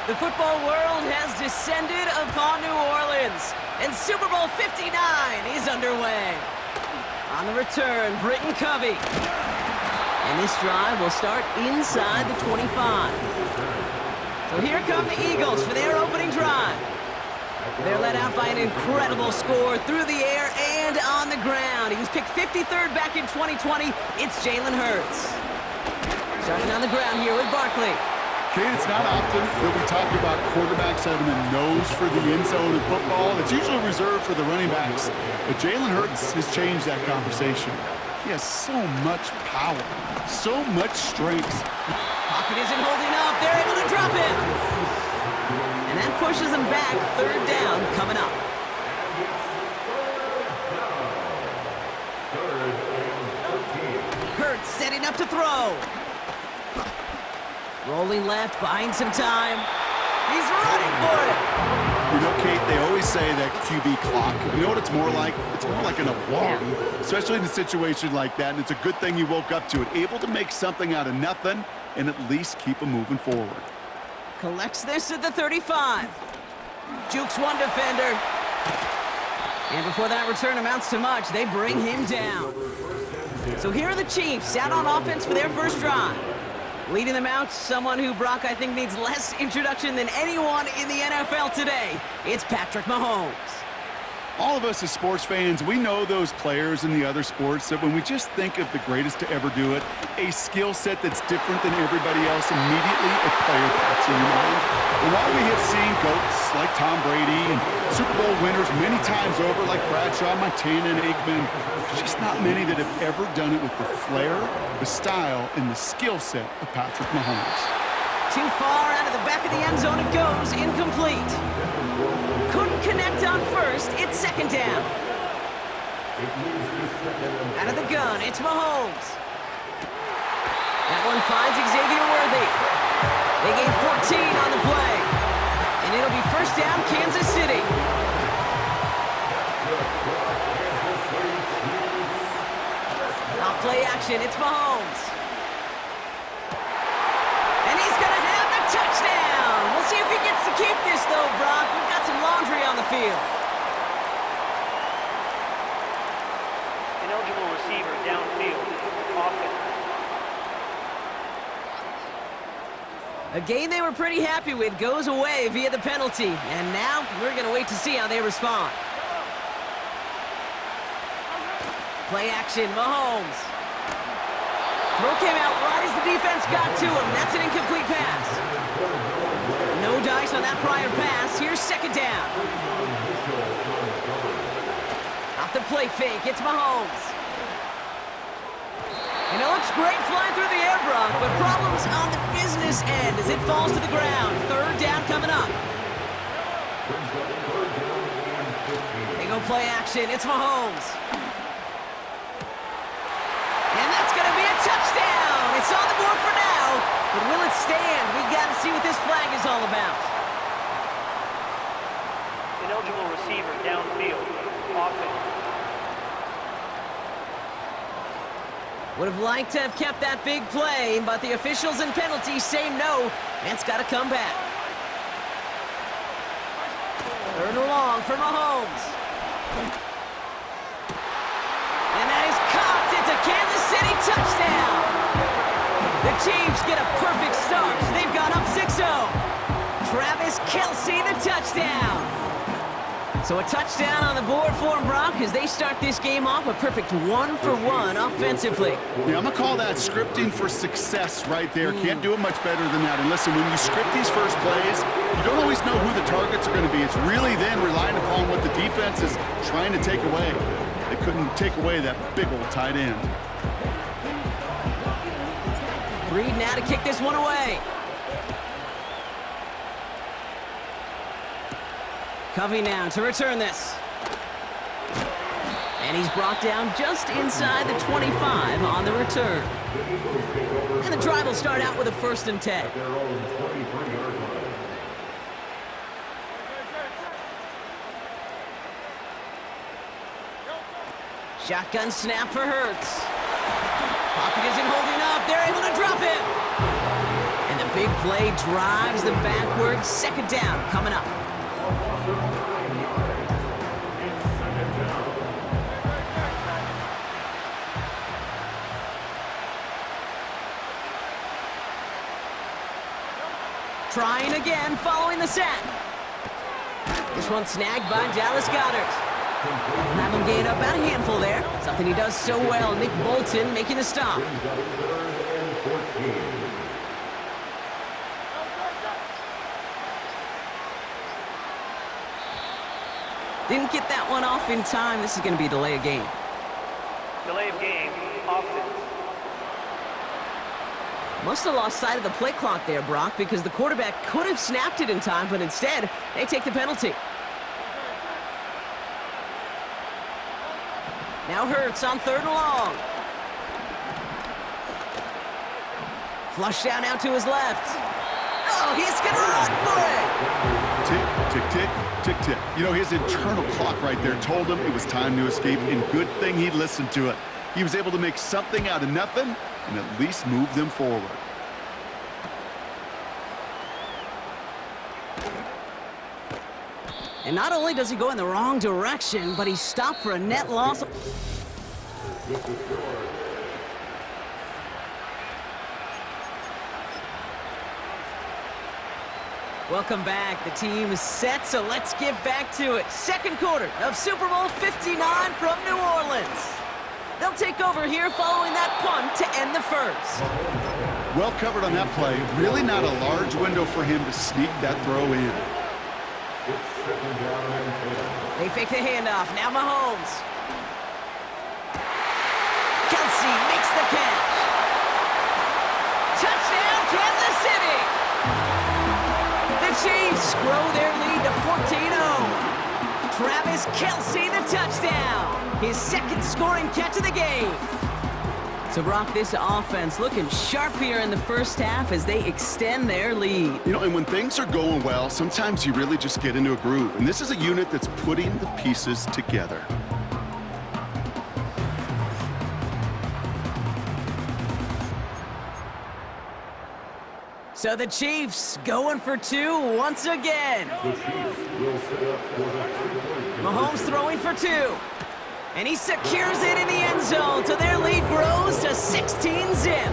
The football world has descended upon New Orleans, and Super Bowl 59 is underway. On the return, Britton Covey. And this drive will start inside the 25. So here come the Eagles for their opening drive. They're led out by an incredible score through the air and on the ground. He was picked 53rd back in 2020. It's Jalen Hurts. Starting on the ground here with Barkley. Kate, it's not often that we talk about quarterbacks having a nose for the end zone in football. It's usually reserved for the running backs. But Jalen Hurts has changed that conversation. He has so much power, so much strength. Pocket isn't holding up. They're able to drop it. And that pushes them back. Third down coming up. Hurts setting up to throw. Rolling left, buying some time. He's running for it. You know, Kate, they always say that QB clock. You know what it's more like? It's more like an alarm, especially in a situation like that. And it's a good thing you woke up to it, able to make something out of nothing and at least keep them moving forward. Collects this at the 35. Jukes one defender. And before that return amounts to much, they bring him down. So here are the Chiefs out on offense for their first drive. Leading them out, someone who, Brock, I think needs less introduction than anyone in the NFL today. It's Patrick Mahomes. All of us as sports fans, we know those players in the other sports that when we just think of the greatest to ever do it, a skill set that's different than everybody else, immediately a player pops in your mind. And while we have seen GOATs like Tom Brady and Super Bowl winners many times over like Bradshaw, Montana, and Aikman, there's just not many that have ever done it with the flair, the style, and the skill set of Patrick Mahomes. Too far out of the back of the end zone it goes, incomplete. Couldn't connect on first, it's second down. Out of the gun, it's Mahomes. That one finds Xavier Worthy. They gain 14 on the play. And it'll be first down, Kansas City. Off play action, it's Mahomes. And he's going to have the touchdown. We'll see if he gets to keep this, though, Brock. We've got some laundry on the field. Ineligible receiver downfield. Offense. A game they were pretty happy with goes away via the penalty. And now we're going to wait to see how they respond. Play action, Mahomes. Throw came out right as the defense got to him. That's an incomplete pass. No dice on that prior pass. Here's second down. Off the play fake, it's Mahomes. And it looks great flying through the air, Brock, but problems on the business end as it falls to the ground. Third down coming up. They go play action. It's Mahomes. And that's going to be a touchdown. It's on the board for now, but will it stand? We've got to see what this flag is all about. Ineligible receiver downfield. Offense. Would have liked to have kept that big play, but the officials and penalties say no. It's got to come back. Third and long for Mahomes. And that is caught. It's a Kansas City touchdown. The Chiefs get a perfect start. They've gone up 6-0. Travis Kelce, the touchdown. So a touchdown on the board for him, Brock, as they start this game off a perfect 1-for-1 offensively. Yeah, I'm going to call that scripting for success right there. Can't do it much better than that. And listen, when you script these first plays, you don't always know who the targets are going to be. It's really then relying upon what the defense is trying to take away. They couldn't take away that big old tight end. Reed now to kick this one away. Covey now to return this. And he's brought down just inside the 25 on the return. And the drive will start out with a 1st and 10. Shotgun snap for Hurts. Pocket isn't holding up. They're able to drop it. And the big big play drives them backwards. Second down coming up. Trying again, following the sack. This one snagged by Dallas Goedert. Have him gain up about a handful there. Something he does so well. Nick Bolton making the stop. Didn't get that one off in time. This is going to be a delay of game. Delay of game, offense. Must have lost sight of the play clock there, Brock, because the quarterback could have snapped it in time, but instead, they take the penalty. Now Hurts on 3rd and long. Flush down out to his left. Oh, he's going to run for it. Tick, tick, tick, tick, tick. You know, his internal clock right there told him it was time to escape, and good thing he listened to it. He was able to make something out of nothing and at least move them forward. And not only does he go in the wrong direction, but he's stopped for a net loss. Welcome back. The team is set, so let's get back to it. Second quarter of Super Bowl 59 from New Orleans. They'll take over here following that punt to end the first. Well covered on that play. Really not a large window for him to sneak that throw in. They fake the handoff. Now Mahomes. Kelsey makes the catch. Touchdown, Kansas City. The Chiefs grow their lead to 14-0. Travis Kelsey, the touchdown. His second scoring catch of the game. So, Brock, this offense looking sharp here in the first half as they extend their lead. You know, and when things are going well, sometimes you really just get into a groove. And this is a unit that's putting the pieces together. So the Chiefs going for 2 once again. Mahomes throwing for 2. And he secures it in the end zone, so their lead grows to 16-zip.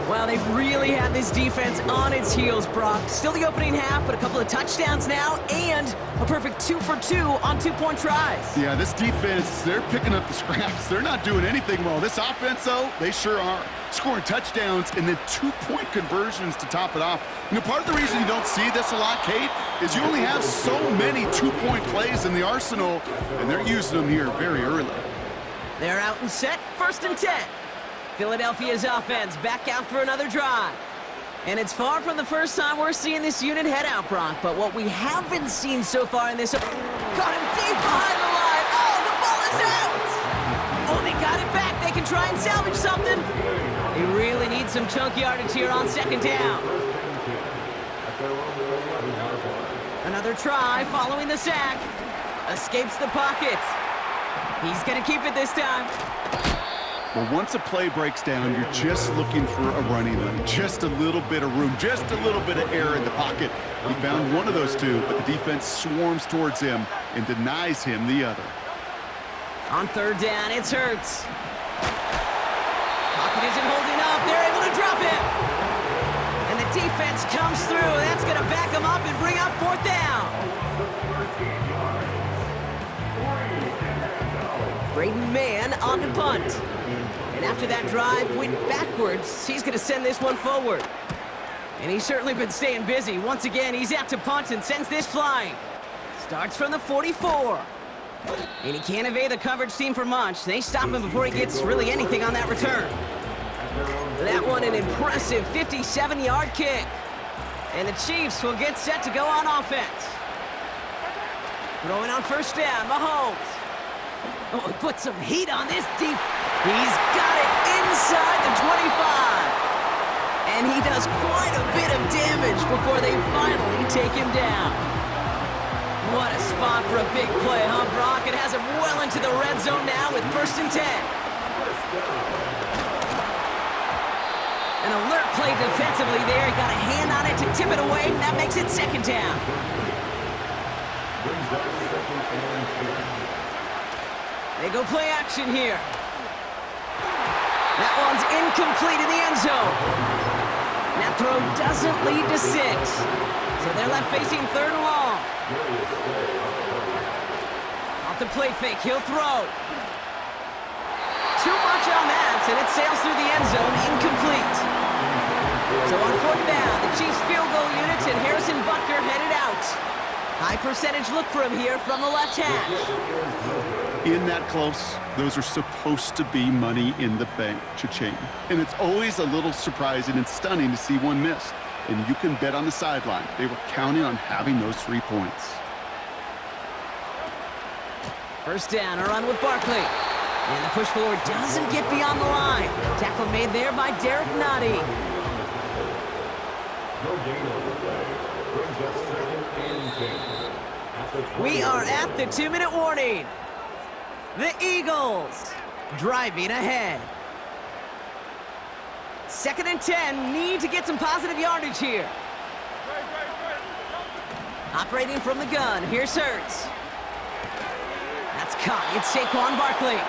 Well, they really have this defense on its heels, Brock. Still the opening half, but a couple of touchdowns now, and a perfect 2 for 2 on 2-point tries. Yeah, this defense, they're picking up the scraps. They're not doing anything well. This offense, though, they sure are. Scoring touchdowns and then 2-point conversions to top it off. You know, part of the reason you don't see this a lot, Kate, is you only have so many 2-point plays in the arsenal, and they're using them here very early. They're out and set, 1st and 10. Philadelphia's offense back out for another drive. And it's far from the first time we're seeing this unit head out, Brock, but what we haven't seen so far in this... Got him deep behind the line. Oh, the ball is out! Oh, they got it back. They can try and salvage something. They really need some chunk yardage here on 2nd down. Another try following the sack. Escapes the pocket. He's going to keep it this time. Well, once a play breaks down, you're just looking for a running lane. Just a little bit of room, just a little bit of air in the pocket. He found one of those two, but the defense swarms towards him and denies him the other. On 3rd down, it's Hurts. Pocket isn't holding up. They're able to drop him. And the defense comes through. That's going to back him up and bring up 4th down. Braden Mann on the punt. And after that drive went backwards, he's going to send this one forward. And he's certainly been staying busy. Once again, he's out to punt and sends this flying. Starts from the 44. And he can't evade the coverage team for much. They stop him before he gets really anything on that return. That one, an impressive 57-yard kick. And the Chiefs will get set to go on offense. Throwing on 1st down, Mahomes. Oh, he put some heat on this deep. He's got it inside the 25. And he does quite a bit of damage before they finally take him down. What a spot for a big play, huh, Brock? It has him well into the red zone now with 1st and 10. An alert play defensively there. He got a hand on it to tip it away, and that makes it second down. They go play action here. That one's incomplete in the end zone. That throw doesn't lead to 6. So they're left facing 3rd and long. Off the play fake, he'll throw. Too much on that, and it sails through the end zone, incomplete. So on 4th down, the Chiefs field goal units and Harrison Butker headed out. High percentage look for him here from the left hash. In that close, those are supposed to be money in the bank, cha-ching. And it's always a little surprising and stunning to see one miss. And you can bet on the sideline, they were counting on having those 3 points. First down, a run with Barkley. And the push forward doesn't get beyond the line. Tackle made there by Derek Nottie. We are at the 2-minute warning. The Eagles driving ahead. 2nd and 10, need to get some positive yardage here. Operating from the gun, here's Hurts. That's caught, it's Saquon Barkley.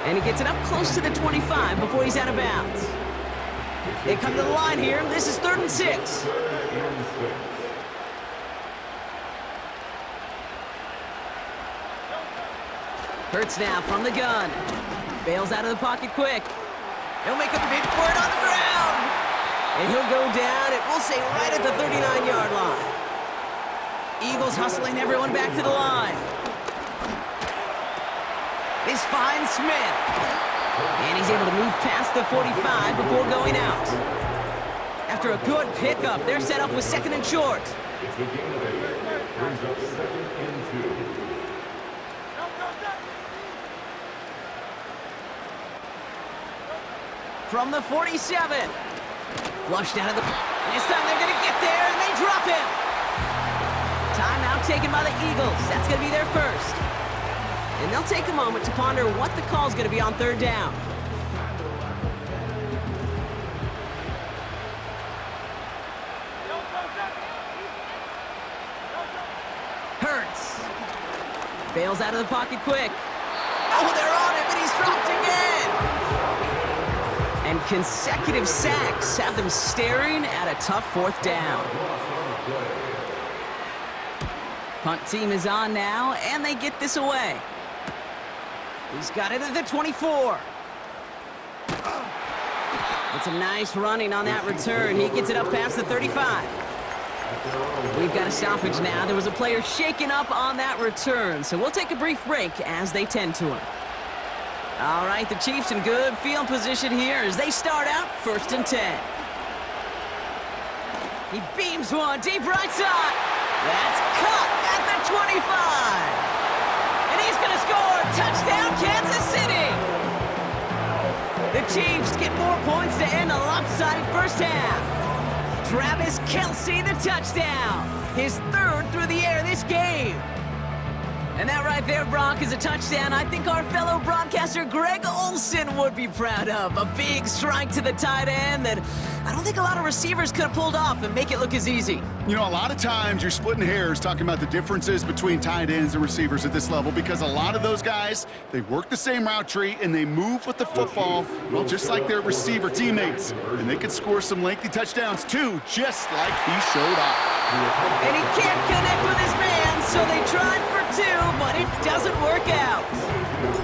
And he gets it up close to the 25 before he's out of bounds. They come to the line here, this is 3rd and 6. Hurts now from the gun. Bails out of the pocket quick. He'll make a bid for it on the ground. And he'll go down, it will say right at the 39-yard line. Eagles hustling everyone back to the line. This finds Smith. And he's able to move past the 45 before going out. After a good pickup, they're set up with 2nd and short. From the 47. Flushed out of the... And this time they're going to get there, and they drop him. Timeout taken by the Eagles. That's going to be their first. And they'll take a moment to ponder what the call's going to be on 3rd down. Hurts. Bails out of the pocket quick. Oh, they're on him, and he's dropped again. And consecutive sacks have them staring at a tough 4th down. Punt team is on now, and they get this away. He's got it at the 24. And some nice running on that return. He gets it up past the 35. We've got a stoppage now. There was a player shaken up on that return, so we'll take a brief break as they tend to him. All right, the Chiefs in good field position here as they start out 1st and 10. He beams one deep right side. That's cut at the 25. And he's going to score. Touchdown, Kansas City. The Chiefs get more points to end a lopsided first half. Travis Kelce, the touchdown. His 3rd through the air this game. And that right there, Brock, is a touchdown I think our fellow broadcaster Greg Olsen would be proud of. A big strike to the tight end that I don't think a lot of receivers could have pulled off and make it look as easy. You know, a lot of times you're splitting hairs talking about the differences between tight ends and receivers at this level because a lot of those guys, they work the same route tree and they move with the football, well, just like their receiver teammates. And they could score some lengthy touchdowns too, just like he showed off. And he can't connect with his man, so they tried for 2, but it doesn't work out.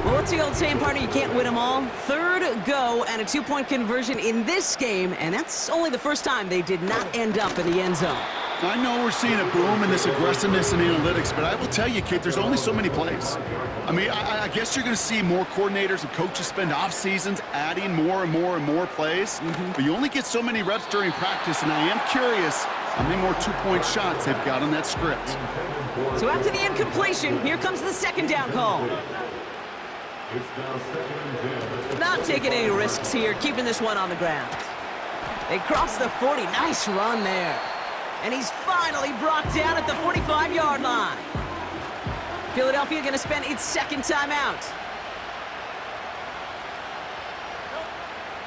Well, what's the old saying, partner? You can't win them all. 3rd go and a 2-point conversion in this game, and that's only the first time they did not end up in the end zone. I know we're seeing a boom in this aggressiveness and analytics, but I will tell you, kid, there's only so many plays. I mean, I guess you're going to see more coordinators and coaches spend off seasons adding more and more and more plays, but you only get so many reps during practice, and I am curious how many more 2-point shots they've got on that script. So after the incompletion, here comes the 2nd down call. Not taking any risks here, keeping this one on the ground. They cross the 40, nice run there. And he's finally brought down at the 45-yard line. Philadelphia going to spend its 2nd timeout.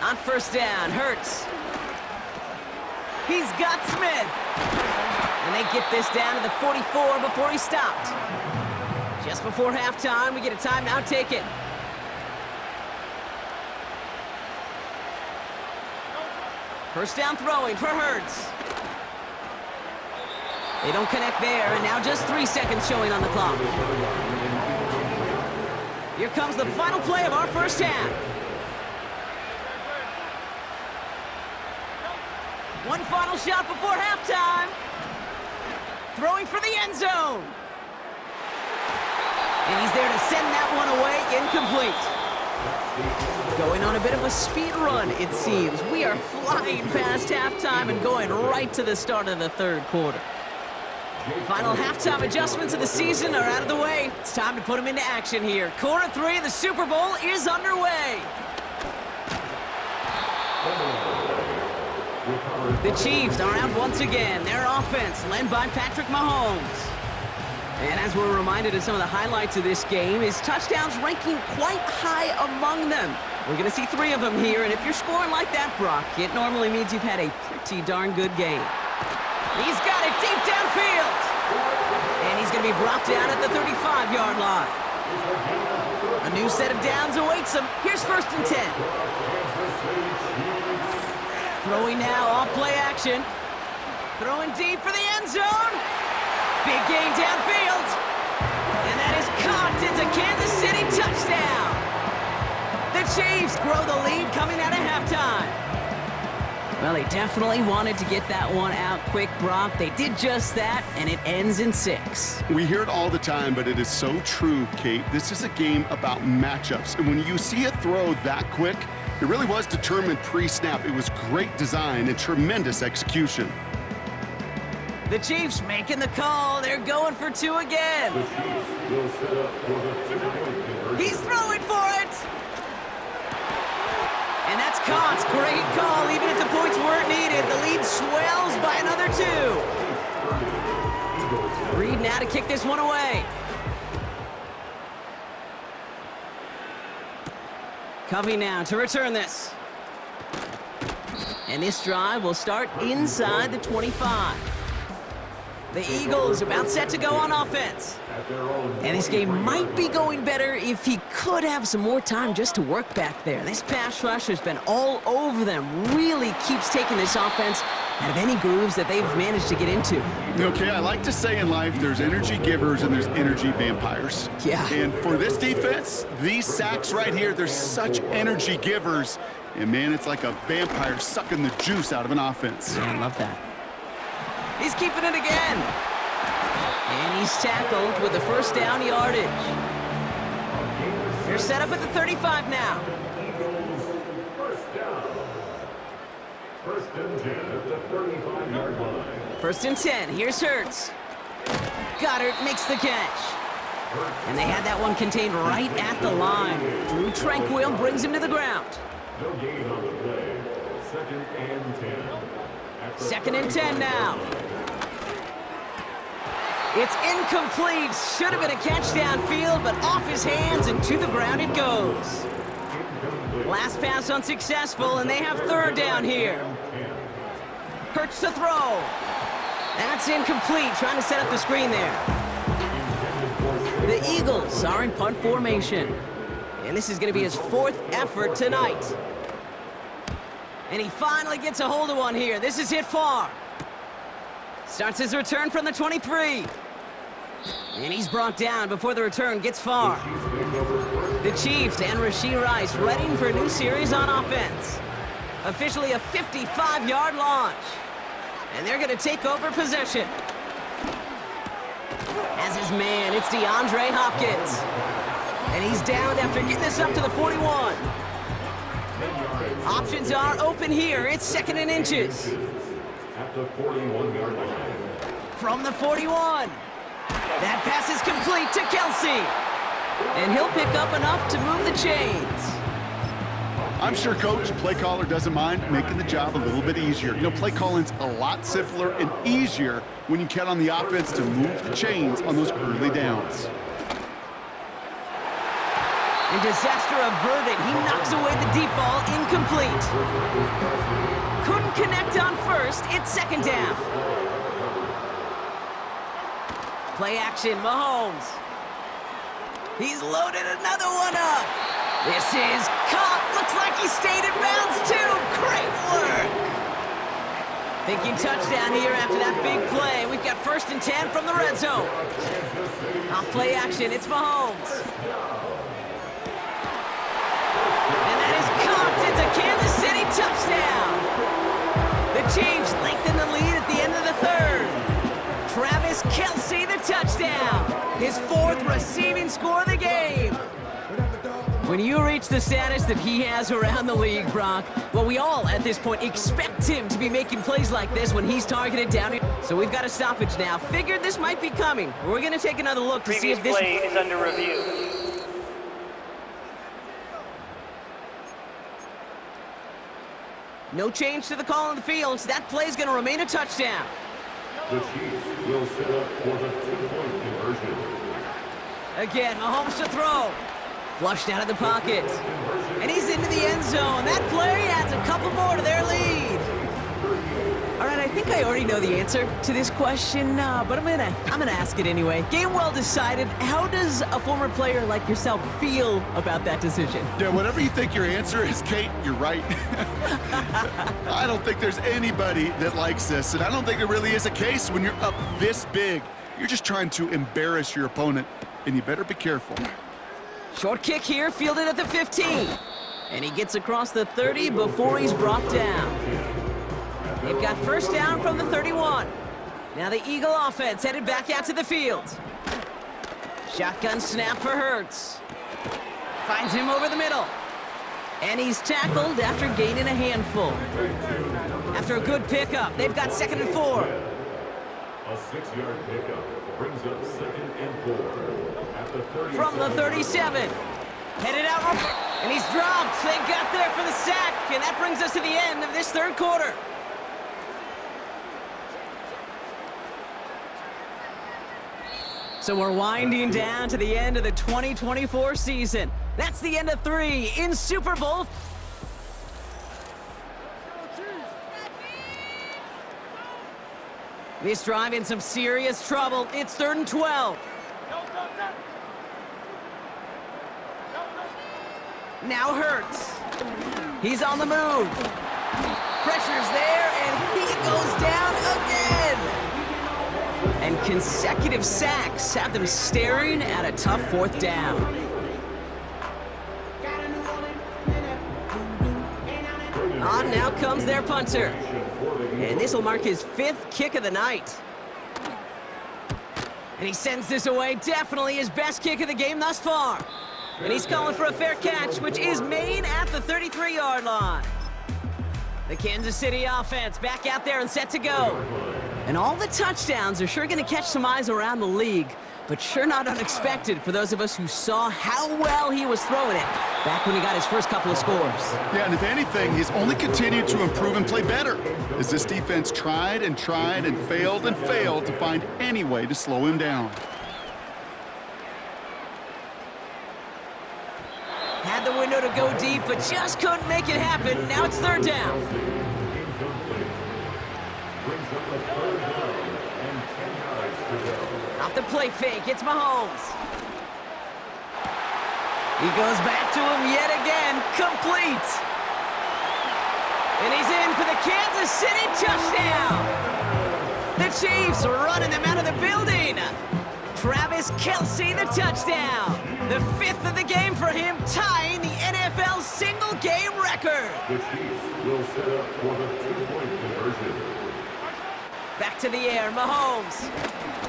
On 1st down, Hurts. He's got Smith. And they get this down to the 44 before he stopped. Just before halftime, we get a timeout taken. First down throwing for Hurts. They don't connect there, and now just 3 seconds showing on the clock. Here comes the final play of our first half. One final shot before halftime. Throwing for the end zone. And he's there to send that one away, incomplete. Going on a bit of a speed run, it seems. We are flying past halftime and going right to the start of the third quarter. Final halftime adjustments of the season are out of the way. It's time to put them into action here. Quarter 3 of the Super Bowl is underway. The Chiefs are out once again. Their offense led by Patrick Mahomes. And as we're reminded of some of the highlights of this game, his touchdowns ranking quite high among them. We're going to see 3 of them here, and if you're scoring like that, Brock, it normally means you've had a pretty darn good game. He's got it deep downfield. And he's going to be brought down at the 35-yard line. A new set of downs awaits him. Here's 1st and 10. Throwing now off play action. Throwing deep for the end zone. Big gain downfield. And that is caught. It's a Kansas City touchdown. The Chiefs grow the lead coming out of halftime. Well, they definitely wanted to get that one out quick, Brock. They did just that, and it ends in 6. We hear it all the time, but it is so true, Kate. This is a game about matchups. And when you see a throw that quick, it really was determined pre-snap. It was great design and tremendous execution. The Chiefs making the call. They're going for 2 again. He's throwing for it. And that's caught. Great call. Even if the points weren't needed, the lead swells by another 2. Reed now to kick this one away. Covey now to return this. And this drive will start inside the 25. The Eagles about set to go on offense. And this game might be going better if he could have some more time just to work back there. This pass rush has been all over them. Really keeps taking this offense out of any grooves that they've managed to get into. Okay, I like to say in life there's energy givers and there's energy vampires. Yeah. And for this defense, these sacks right here, they're such energy givers. And man, it's like a vampire sucking the juice out of an offense. Yeah, I love that. He's keeping it again. And he's tackled with the first down yardage. They're set up at the 35 now. First and 10 at the 35-yard line. 1st and 10. Here's Hurts. Goddard makes the catch. And they had that one contained right at the line. Drew Tranquil brings him to the ground. No gain on the play. 2nd and 10. 2nd and 10 now. It's incomplete. Should have been a catch downfield, but off his hands and to the ground it goes. Last pass unsuccessful, and they have 3rd down here. Hurts to throw. That's incomplete. Trying to set up the screen there. The Eagles are in punt formation. And this is going to be his 4th effort tonight. And he finally gets a hold of one here. This is hit far. Starts his return from the 23. And he's brought down before the return gets far. The Chiefs and Rashee Rice ready for a new series on offense. Officially a 55-yard launch. And they're going to take over possession. As his man, it's DeAndre Hopkins. And he's down after getting this up to the 41. Options are open here. It's 2nd and inches. At the 41-yard line. From the 41. That pass is complete to Kelsey. And he'll pick up enough to move the chains. I'm sure Coach, play caller, doesn't mind making the job a little bit easier. You know, play calling's a lot simpler and easier when you count on the offense to move the chains on those early downs. And disaster averted. He knocks away the deep ball, incomplete. couldn't connect on first. It's second down. Play action, Mahomes. He's loaded another one up. This is caught. Looks like he stayed in bounds too. Great work. Thinking touchdown here after that big play. We've got 1st and 10 from the red zone. Off play action, it's Mahomes. And that is caught. It's a Kansas City touchdown. The Chiefs lengthen the lead at the end of the 3rd. Travis Kelce, the touchdown. His 4th receiving score of the game. When you reach the status that he has around the league, Brock, well, we all at this point expect him to be making plays like this when he's targeted down. So we've got a stoppage now. Figured this might be coming. We're going to take another look to see if this play is under review. No change to the call on the field. So that play's going to remain a touchdown. The Chiefs will set up for the 2-point conversion. Again, Mahomes to throw. Flushed out of the pocket. And he's into the end zone. That play adds a couple more to their lead. All right, I think I already know the answer to this question, but I'm gonna ask it anyway. Game well decided. How does a former player like yourself feel about that decision? Yeah, whatever you think your answer is, Kate, you're right. I don't think there's anybody that likes this, and I don't think there really is a case when you're up this big. You're just trying to embarrass your opponent, and you better be careful. Short kick here, fielded at the 15. And he gets across the 30 before he's brought down. They've got 1st down from the 31. Now the Eagle offense headed back out to the field. Shotgun snap for Hurts. Finds him over the middle. And he's tackled after gaining a handful. After a good pickup, they've got 2nd and 4. A 6-yard pickup brings up 2nd and 4. From the 37. Headed out, and he's dropped. They got there for the sack, and that brings us to the end of this 3rd quarter. So we're winding down to the end of the 2024 season. That's the end of 3 in Super Bowl. This drive in some serious trouble. It's 3rd and 12. Now Hurts. He's on the move. Pressure's there, and he goes down again. And consecutive sacks have them staring at a tough 4th down. On now comes their punter. And this will mark his 5th kick of the night. And he sends this away. Definitely his best kick of the game thus far. And he's calling for a fair catch, which is made at the 33-yard line. The Kansas City offense back out there and set to go. And all the touchdowns are sure going to catch some eyes around the league, but sure not unexpected for those of us who saw how well he was throwing it back when he got his first couple of scores. Yeah, and if anything, he's only continued to improve and play better as this defense tried and failed to find any way to slow him down. Had the window to go deep, but just couldn't make it happen. Now it's 3rd down. Off the play fake, it's Mahomes. He goes back to him yet again, complete. And he's in for the Kansas City touchdown. The Chiefs are running them out of the building. Travis Kelce, the touchdown. The 5th of the game for him, tying the NFL single-game record. The Chiefs will set up for the 2-point conversion. Back to the air, Mahomes.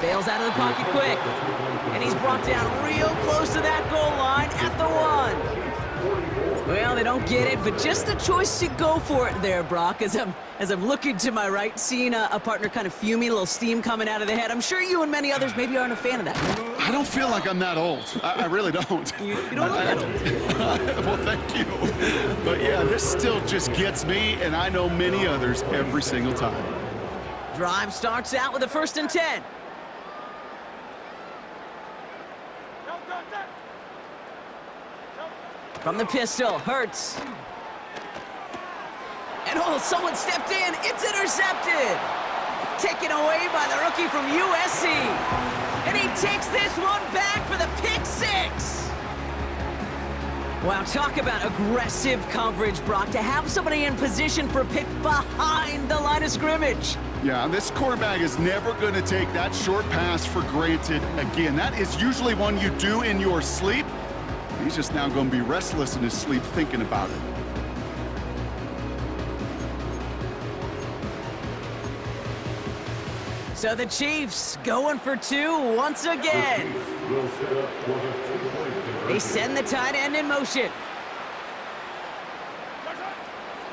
Bails out of the pocket quick. And he's brought down real close to that goal line at the 1. Well, they don't get it, but just the choice to go for it there, Brock, as I'm looking to my right, seeing a partner kind of fuming, a little steam coming out of the head. I'm sure you and many others maybe aren't a fan of that. I don't feel like I'm that old. I really don't. You don't look that old. Well, thank you. But yeah, this still just gets me, and I know many others every single time. Drive starts out with a 1st and 10. From the pistol, Hurts. And oh, someone stepped in. It's intercepted. Taken away by the rookie from USC. And he takes this one back for the pick six. Wow, talk about aggressive coverage, Brock, to have somebody in position for a pick behind the line of scrimmage. Yeah, this quarterback is never going to take that short pass for granted again. That is usually one you do in your sleep. He's just now going to be restless in his sleep thinking about it. So the Chiefs going for two once again. Will set up for the 2-point conversion. They send the tight end in motion.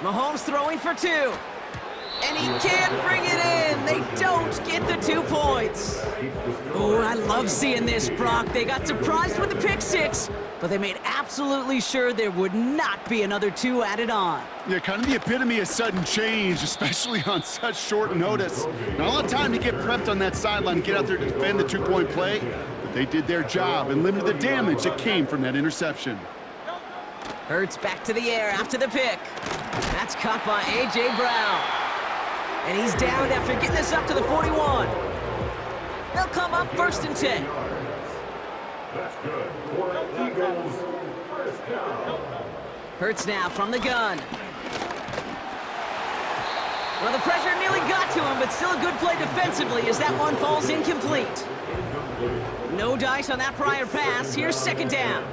Mahomes throwing for two. And he can't bring it in. They don't get the 2 points. Oh, I love seeing this, Brock. They got surprised with the pick six, but they made absolutely sure there would not be another 2 added on. Yeah, kind of the epitome of sudden change, especially on such short notice. Not a lot of time to get prepped on that sideline and get out there to defend the 2-point play, but they did their job and limited the damage that came from that interception. Hurts back to the air after the pick. That's caught by A.J. Brown. And he's down after getting this up to the 41. They'll come up 1st and 10. That's good. For Eagles, first down. Hurts now from the gun. Well, the pressure nearly got to him, but still a good play defensively as that one falls incomplete. No dice on that prior pass. Here's 2nd down.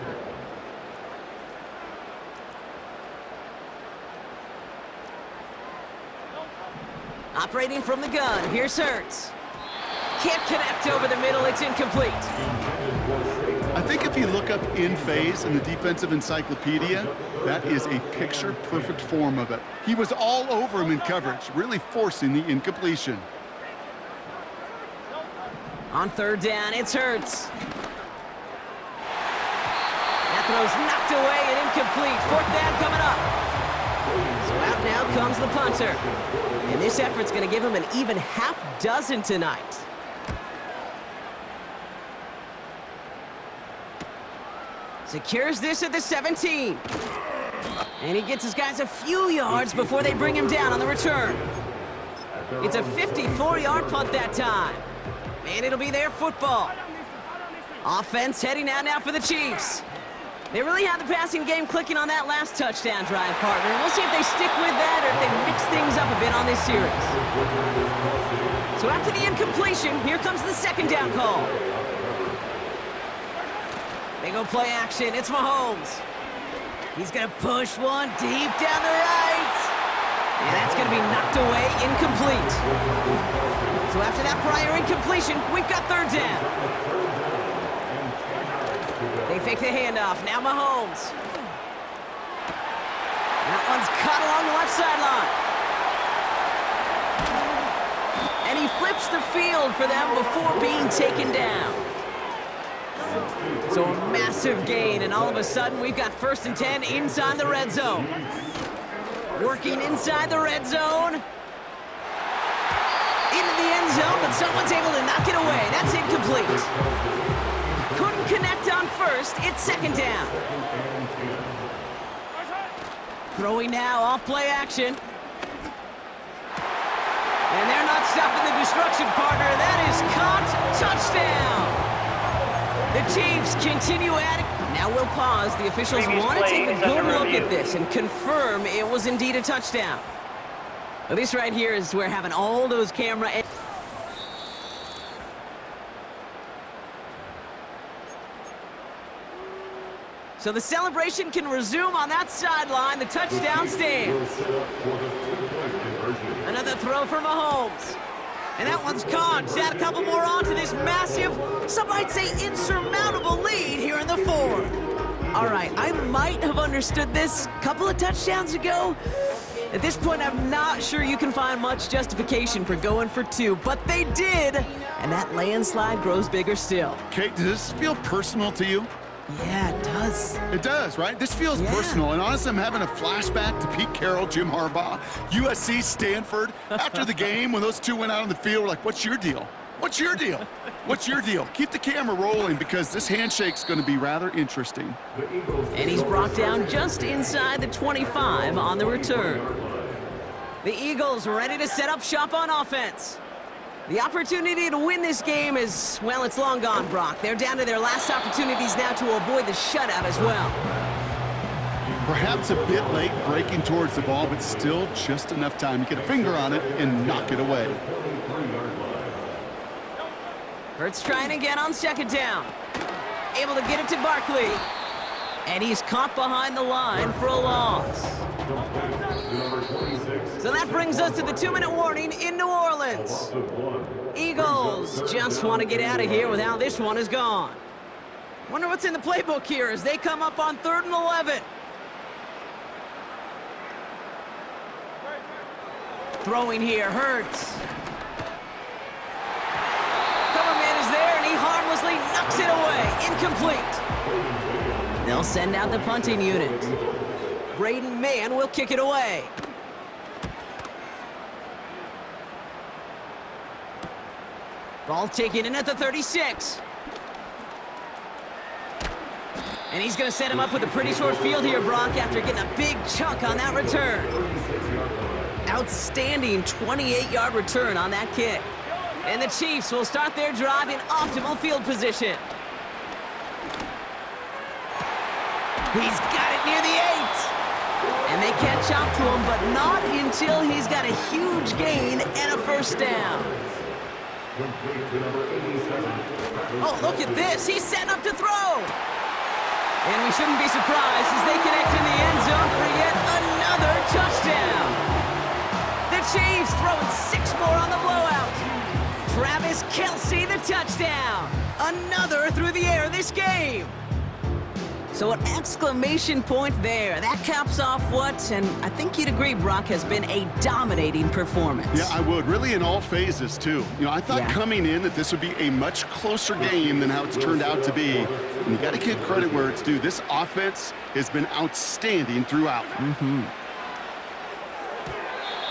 Operating from the gun, here's Hurts. Can't connect over the middle, it's incomplete. I think if you look up in phase in the defensive encyclopedia, that is a picture-perfect form of it. He was all over him in coverage, really forcing the incompletion. On 3rd down, it's Hurts. That throw's knocked away and incomplete. 4th down coming up. So out now comes the punter. And this effort's going to give him an even half dozen tonight. Secures this at the 17. And he gets his guys a few yards before they bring him down on the return. It's a 54-yard punt that time. And it'll be their football. Offense heading out now for the Chiefs. They really have the passing game clicking on that last touchdown drive, partner. We'll see if they stick with that or if they mix things up a bit on this series. So after the incompletion, here comes the 2nd down call. They go play action. It's Mahomes. He's going to push one deep down the right. And that's going to be knocked away, incomplete. So after that prior incompletion, we've got 3rd down. They fake the handoff. Now Mahomes. That one's caught along the left sideline. And he flips the field for them before being taken down. So a massive gain, and all of a sudden we've got 1st and 10 inside the red zone. Working inside the red zone. Into the end zone, but someone's able to knock it away. That's incomplete. Couldn't connect on 1st. It's 2nd down. Throwing now off play action. And they're not stopping the destruction, partner. That is caught. Touchdown. The Chiefs continue adding. Now we'll pause. The officials want to take a good look at this and confirm it was indeed a touchdown. Well, this right here is where having all those camera. So the celebration can resume on that sideline. The touchdown stands. Another throw for Mahomes. And that one's caught. Add a couple more on to this massive, some might say insurmountable lead here in the 4th. All right, I might have understood this a couple of touchdowns ago. At this point, I'm not sure you can find much justification for going for 2, but they did, and that landslide grows bigger still. Kate, does this feel personal to you? Yeah, it does. It does, right? This feels personal, and honestly, I'm having a flashback to Pete Carroll, Jim Harbaugh, USC, Stanford. After the game, when those two went out on the field, we're like, what's your deal? What's your deal? What's your deal? Keep the camera rolling because this handshake's going to be rather interesting. And he's brought down just inside the 25 on the return. The Eagles ready to set up shop on offense. The opportunity to win this game is, well, it's long gone, Brock. They're down to their last opportunities now to avoid the shutout as well. Perhaps a bit late breaking towards the ball, but still just enough time to get a finger on it and knock it away. Hurts trying again on second down. Able to get it to Barkley. And he's caught behind the line for a loss. So that brings us to the 2-minute warning in New Orleans. Eagles just want to get out of here with how this one is gone. Wonder what's in the playbook here as they come up on 3rd and 11. Throwing here, Hurts. Cover man is there, and he harmlessly knocks it away. Incomplete. They'll send out the punting unit. Braden Mann will kick it away. Ball taken in at the 36. And he's going to set him up with a pretty short field here, Brock, after getting a big chunk on that return. Outstanding 28-yard return on that kick. And the Chiefs will start their drive in optimal field position. He's got it near the 8. And they catch up to him, but not until he's got a huge gain and a first down. Oh, look at this. He's setting up to throw. And we shouldn't be surprised as they connect in the end zone for yet another touchdown. The Chiefs throwing 6 more on the blowout. Travis Kelce, the touchdown. Another through the air this game. So an exclamation point there. That caps off what, and I think you'd agree, Brock, has been a dominating performance. Yeah, I would. Really in all phases, too. You know, I thought coming in that this would be a much closer game than how it's turned out to be. And you got to give credit where it's due. This offense has been outstanding throughout.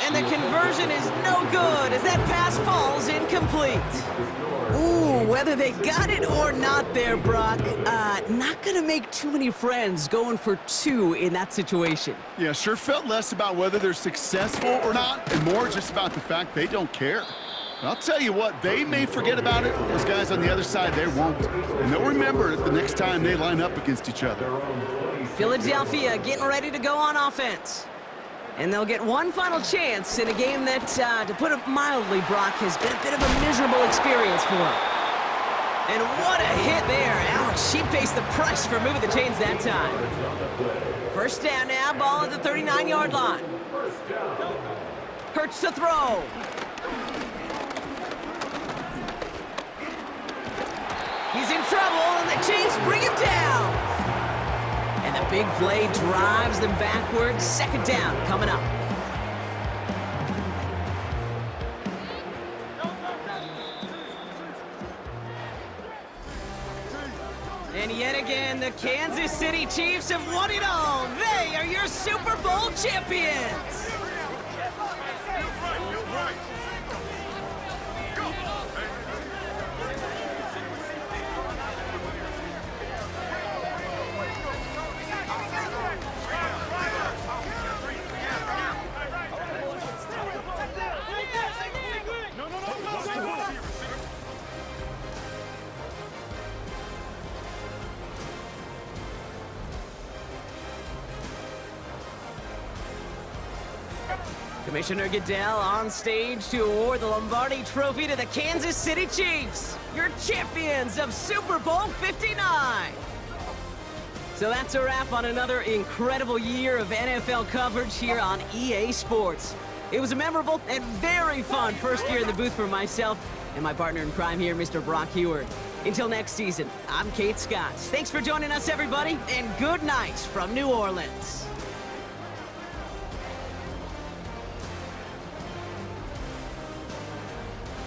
And the conversion is no good as that pass falls incomplete. Ooh, whether they got it or not there, Brock, not going to make too many friends going for 2 in that situation. Yeah, sure felt less about whether they're successful or not, and more just about the fact they don't care. And I'll tell you what, they may forget about it. Those guys on the other side, they won't. And they'll remember it the next time they line up against each other. Philadelphia getting ready to go on offense. And they'll get one final chance in a game that, to put it mildly, Brock, has been a bit of a miserable experience for them. And what a hit there. Ouch, she pays the price for moving the chains that time. First down now, ball at the 39-yard line. Hurts to throw. He's in trouble, and the Chiefs bring him down. And the big play drives them backwards. Second down coming up. And yet again, the Kansas City Chiefs have won it all. They are your Super Bowl champions. Commissioner Goodell on stage to award the Lombardi Trophy to the Kansas City Chiefs, your champions of Super Bowl 59. So that's a wrap on another incredible year of NFL coverage here on EA Sports. It was a memorable and very fun first year in the booth for myself and my partner in crime here, Mr. Brock Huard. Until next season, I'm Kate Scott. Thanks for joining us, everybody, and good night from New Orleans.